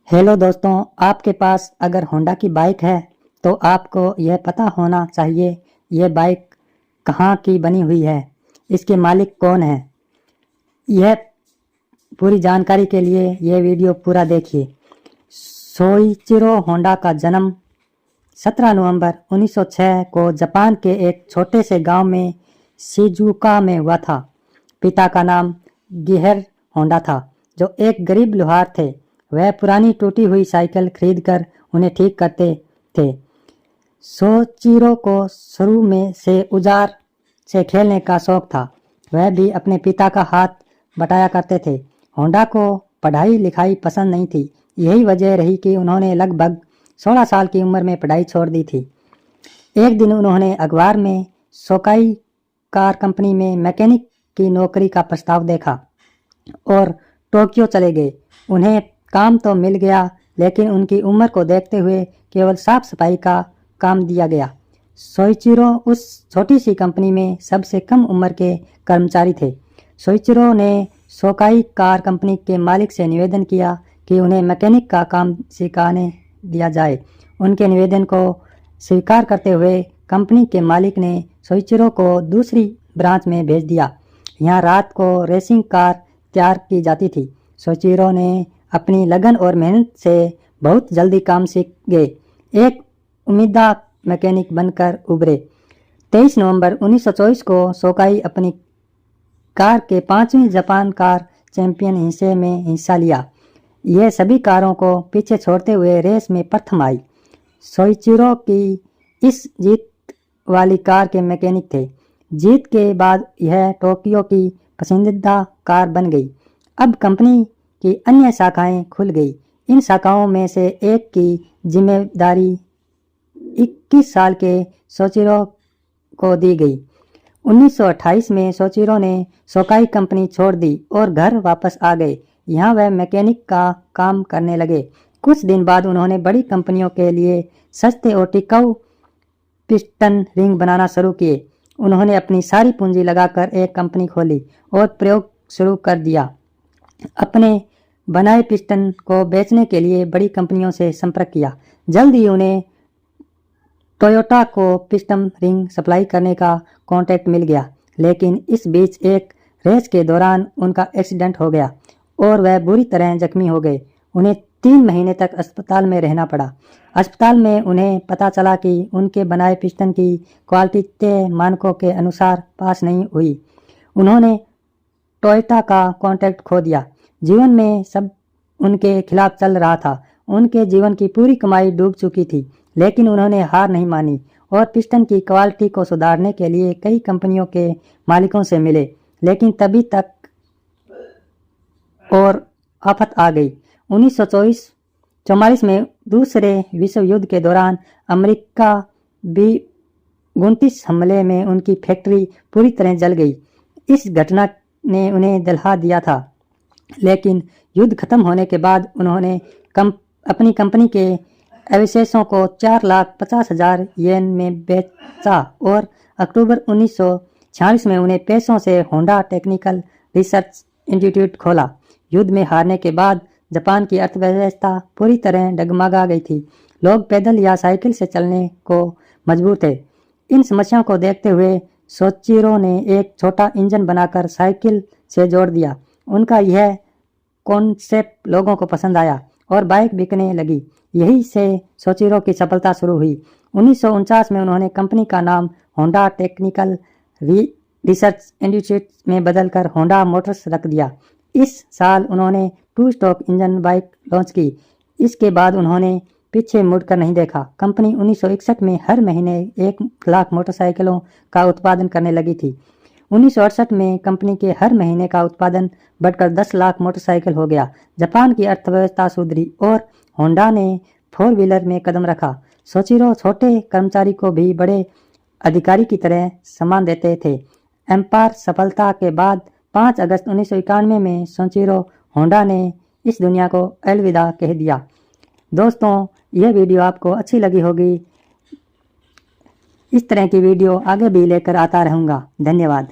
Hello दोस्तों, आपके पास अगर होंडा की बाइक है तो आपको यह पता होना चाहिए यह बाइक कहाँ की बनी हुई है, इसके मालिक कौन है। यह पूरी जानकारी के लिए यह वीडियो पूरा देखिए। सोइचिरो होंडा का जन्म 17 नवंबर 1906 को जापान के एक छोटे से गांव में शिजुका में हुआ था। पिता का नाम गिहेर होंडा था, जो एक गरीब लोहार थे। वह पुरानी टूटी हुई साइकिल खरीदकर उन्हें ठीक करते थे। सोचिरो को शुरू में से औजार से खेलने का शौक था। वह भी अपने पिता का हाथ बटाया करते थे। होंडा को पढ़ाई लिखाई पसंद नहीं थी। यही वजह रही कि उन्होंने लगभग 16 साल की उम्र में पढ़ाई छोड़ दी थी। एक दिन उन्होंने अखबार में सोकाई कार कंपनी में मैकेनिक की नौकरी का प्रस्ताव देखा और टोक्यो चले गए। उन्हें काम तो मिल गया, लेकिन उनकी उम्र को देखते हुए केवल साफ सफाई का काम दिया गया। सोइचिरो उस छोटी सी कंपनी में सबसे कम उम्र के कर्मचारी थे। सोइचिरो ने सोकाई कार कंपनी के मालिक से निवेदन किया कि उन्हें मैकेनिक का काम सिखाने दिया जाए। उनके निवेदन को स्वीकार करते हुए कंपनी के मालिक ने सोइचिरो को दूसरी ब्रांच में भेज दिया। यहाँ रात को रेसिंग कार तैयार की जाती थी। सोइचिरो ने अपनी लगन और मेहनत से बहुत जल्दी काम सीख गए। एक उम्मीदवार मैकेनिक बनकर उभरे। 23 नवंबर 1924 को सोकाई अपनी कार के 5वीं जापान कार चैंपियन हिस्से में हिस्सा लिया। यह सभी कारों को पीछे छोड़ते हुए रेस में प्रथम आई। सोइचिरो की इस जीत वाली कार के मैकेनिक थे। जीत के बाद यह टोक्यो की पसंदीदा कार बन गई। अब कंपनी की अन्य शाखाएं खुल गई। इन शाखाओं में से एक की जिम्मेदारी 21 साल के सोचिरो को दी गई। 1928 में सोचिरो ने सोकाई कंपनी छोड़ दी और घर वापस आ गए। यहाँ वह मैकेनिक का काम करने लगे। कुछ दिन बाद उन्होंने बड़ी कंपनियों के लिए सस्ते और टिकाऊ पिस्टन रिंग बनाना शुरू किए। उन्होंने अपनी सारी पूंजी लगाकर एक कंपनी खोली और प्रयोग शुरू कर दिया। अपने बनाए पिस्टन को बेचने के लिए बड़ी कंपनियों से संपर्क किया। जल्द ही उन्हें टोयोटा को पिस्टन रिंग सप्लाई करने का कॉन्ट्रैक्ट मिल गया, लेकिन इस बीच एक रेस के दौरान उनका एक्सीडेंट हो गया और वह बुरी तरह जख्मी हो गए। उन्हें 3 महीने तक अस्पताल में रहना पड़ा। अस्पताल में उन्हें पता चला कि उनके बनाए पिस्टन की क्वालिटी तय मानकों के अनुसार पास नहीं हुई। उन्होंने टोयोटा का कॉन्ट्रैक्ट खो दिया। जीवन में सब उनके खिलाफ चल रहा था। उनके जीवन की पूरी कमाई डूब चुकी थी, लेकिन उन्होंने हार नहीं मानी और पिस्टन की क्वालिटी को सुधारने के लिए कई कंपनियों के मालिकों से मिले। लेकिन तभी तक और आफत आ गई। 1944 में दूसरे विश्व युद्ध के दौरान अमेरिका B-29 हमले में उनकी फैक्ट्री पूरी तरह जल गई। इस घटना ने उन्हें दहला दिया था, लेकिन युद्ध खत्म होने के बाद उन्होंने अपनी कंपनी के अवशेषों को 4,50,000 येन में बेचा और अक्टूबर 1946 में उन्हें पैसों से होंडा टेक्निकल रिसर्च इंस्टीट्यूट खोला। युद्ध में हारने के बाद जापान की अर्थव्यवस्था पूरी तरह डगमगा गई थी। लोग पैदल या साइकिल से चलने को मजबूर थे। इन समस्याओं को देखते हुए सोचिरो ने एक छोटा इंजन बनाकर साइकिल से जोड़ दिया। उनका यह कॉन्सेप्ट लोगों को पसंद आया और बाइक बिकने लगी। यही से सोचिरो की सफलता शुरू हुई। 1949 में उन्होंने कंपनी का नाम होंडा टेक्निकल रिसर्च इंस्टीट्यूट में बदलकर होंडा मोटर्स रख दिया। इस साल उन्होंने 2 स्ट्रोक इंजन बाइक लॉन्च की। इसके बाद उन्होंने पीछे मुड़कर नहीं देखा। कंपनी 1961 में हर महीने 1 लाख मोटरसाइकिलों का उत्पादन करने लगी थी। 1968 में कंपनी के हर महीने का उत्पादन बढ़कर 10 लाख मोटरसाइकिल हो गया। जापान की अर्थव्यवस्था सुधरी और होंडा ने 4 व्हीलर में कदम रखा। सोचिरो छोटे कर्मचारी को भी बड़े अधिकारी की तरह सम्मान देते थे। एम्पायर सफलता के बाद 5 अगस्त 1991 में सोचिरो होंडा ने इस दुनिया को अलविदा कह दिया। दोस्तों, यह वीडियो आपको अच्छी लगी होगी। इस तरह की वीडियो आगे भी लेकर आता रहूँगा। धन्यवाद।